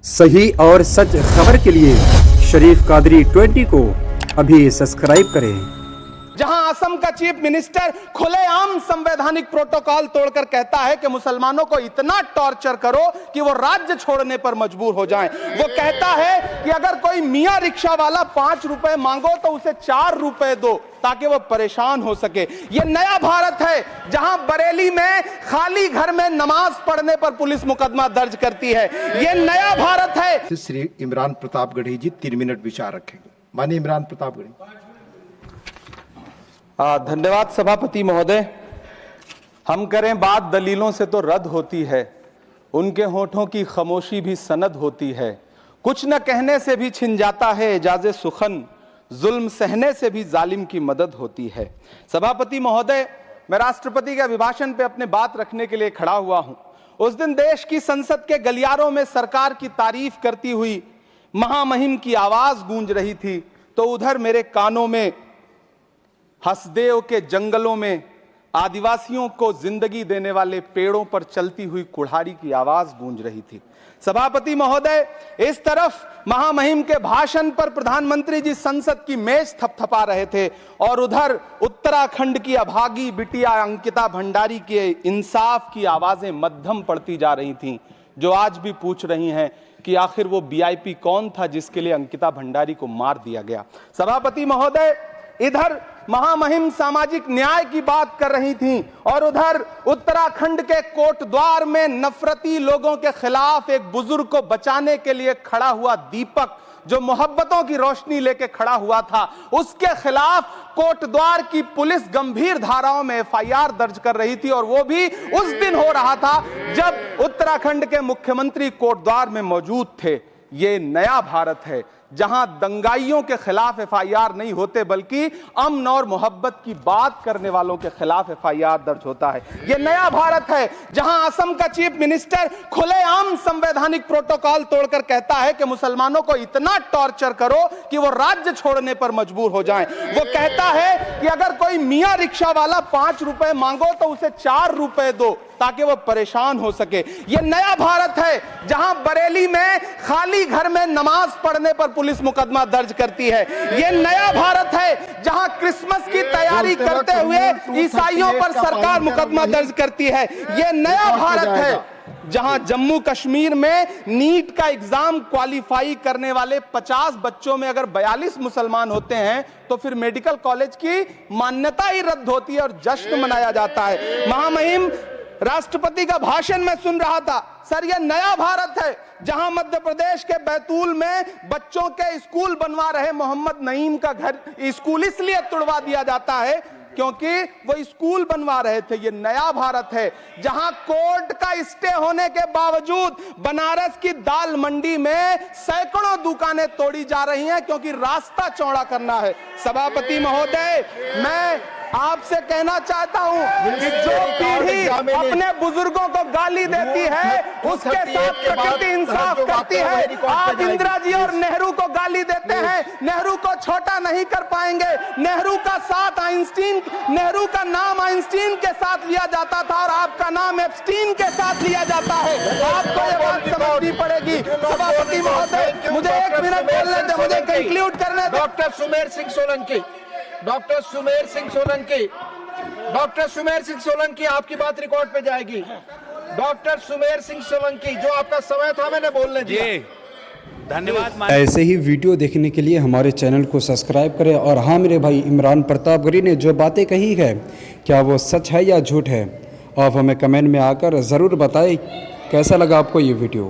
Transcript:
सही और सच खबर के लिए शरीफ कादरी 20 को अभी सब्सक्राइब करें। जहां असम का चीफ मिनिस्टर खुलेआम संवैधानिक प्रोटोकॉल तोड़कर कहता है कि मुसलमानों को इतना टॉर्चर करो कि वो राज्य छोड़ने पर मजबूर हो जाएं। वो कहता है कि अगर कोई मियां रिक्शा वाला 5 रुपए मांगो तो उसे 4 रुपए दो ताकि वो परेशान हो सके। ये नया भारत है जहां बरेली में खाली घर में नमाज पढ़ने पर पुलिस मुकदमा दर्ज करती है। ये नया भारत है। श्री इमरान प्रतापगढ़ी जी 3 मिनट विचार रखेंगे। माननीय इमरान प्रतापगढ़ी। धन्यवाद सभापति महोदय। हम करें बात दलीलों से तो रद्द होती है, उनके होठों की खामोशी भी सनद होती है। कुछ न कहने से भी छिन जाता है एजाज़े सुखन, जुल्म सहने से भी जालिम की मदद होती है। सभापति महोदय, मैं राष्ट्रपति के अभिभाषण पे अपने बात रखने के लिए खड़ा हुआ हूं। उस दिन देश की संसद के गलियारों में सरकार की तारीफ करती हुई महामहिम की आवाज गूंज रही थी, तो उधर मेरे कानों में हसदेव के जंगलों में आदिवासियों को जिंदगी देने वाले पेड़ों पर चलती हुई कुल्हाड़ी की आवाज गूंज रही थी। सभापति महोदय, इस तरफ महामहिम के भाषण पर प्रधानमंत्री जी संसद की मेज थपथपा रहे थे और उधर उत्तराखंड की अभागी बिटिया अंकिता भंडारी के इंसाफ की आवाजें मध्यम पड़ती जा रही थीं, जो आज भी पूछ रही हैं कि आखिर वो वीआईपी कौन था जिसके लिए अंकिता भंडारी को मार दिया गया। सभापति महोदय, इधर महामहिम सामाजिक न्याय की बात कर रही थीं और उधर उत्तराखंड के कोटद्वार में नफरती लोगों के खिलाफ एक बुजुर्ग को बचाने के लिए खड़ा हुआ दीपक, जो मोहब्बतों की रोशनी लेके खड़ा हुआ था, उसके खिलाफ कोटद्वार की पुलिस गंभीर धाराओं में एफआईआर दर्ज कर रही थी। और वो भी उस दिन हो रहा था जब उत्तराखंड के मुख्यमंत्री कोटद्वार में मौजूद थे। ये नया भारत है जहां दंगाइयों के खिलाफ एफआईआर नहीं होते, बल्कि अमन और मोहब्बत की बात करने वालों के खिलाफ एफआईआर दर्ज होता है। यह नया भारत है जहां असम का चीफ मिनिस्टर खुलेआम संवैधानिक प्रोटोकॉल तोड़कर कहता है कि मुसलमानों को इतना टॉर्चर करो कि वो राज्य छोड़ने पर मजबूर हो जाएं। वो कहता है कि अगर कोई मियां रिक्शा वाला 5 रुपए मांगो तो उसे 4 रुपए दो ताकि वो परेशान हो सके। यह नया भारत है जहां बरेली में खाली घर में नमाज पढ़ने पर पुलिस मुकदमा दर्ज करती है। यह नया भारत है जहां क्रिसमस की तैयारी करते हुए ईसाइयों पर सरकार मुकदमा दर्ज करती है। यह नया भारत है जहां जम्मू कश्मीर में नीट का एग्जाम क्वालिफाई करने वाले 50 बच्चों में अगर 42 मुसलमान होते हैं तो फिर मेडिकल कॉलेज की मान्यता ही रद्द होती है और जश्न मनाया जाता है। महामहिम राष्ट्रपति का भाषण में सुन रहा था। सर, यह नया भारत है जहां मध्य प्रदेश के बैतूल में बच्चों के स्कूल बनवा रहे मोहम्मद नईम का घर स्कूल इसलिए तुड़वा दिया जाता है क्योंकि वो स्कूल बनवा रहे थे। ये नया भारत है जहां कोर्ट का स्टे होने के बावजूद बनारस की दाल मंडी में सैकड़ों दुकानें तोड़ी जा रही हैं क्योंकि रास्ता चौड़ा करना है। सभापति महोदय, मैं आपसे कहना चाहता हूं कि जो पीढ़ी अपने बुजुर्गों को गाली देती है उसके साथ प्रकृति इंसाफ करती है। आप इंदिरा जी और नेहरू को गाली देते हैं, नेहरू को छोटा नहीं कर पाएंगे। नेहरू का साथ आइंस्टीन, नेहरू का नाम आइंस्टीन के साथ लिया जाता था और आपका नाम एप्स्टीन के साथ लिया जाता है। आपको ये बात समझनी पड़ेगी। सभापति महोदय, मुझे 1 मिनट बोलने दे, मुझे कंक्लूड करने दे। Doctor Sumer Singh Solanki, doctor Sumer Singh Solanki, doctor Sumer Singh Solanki, आपकी बात रिकॉर्ड पे जाएगी। डॉक्टर सुमेर सिंह सोलंकी, जो आपका समय था मैंने बोलने दिया। धन्यवाद। ऐसे ही वीडियो देखने के लिए हमारे चैनल को सब्सक्राइब करें। और हाँ, मेरे भाई इमरान प्रतापगढ़ी ने जो बातें कही है, क्या वो सच है या झूठ है, आप हमें कमेंट में आकर ज़रूर बताएं। कैसा लगा आपको ये वीडियो।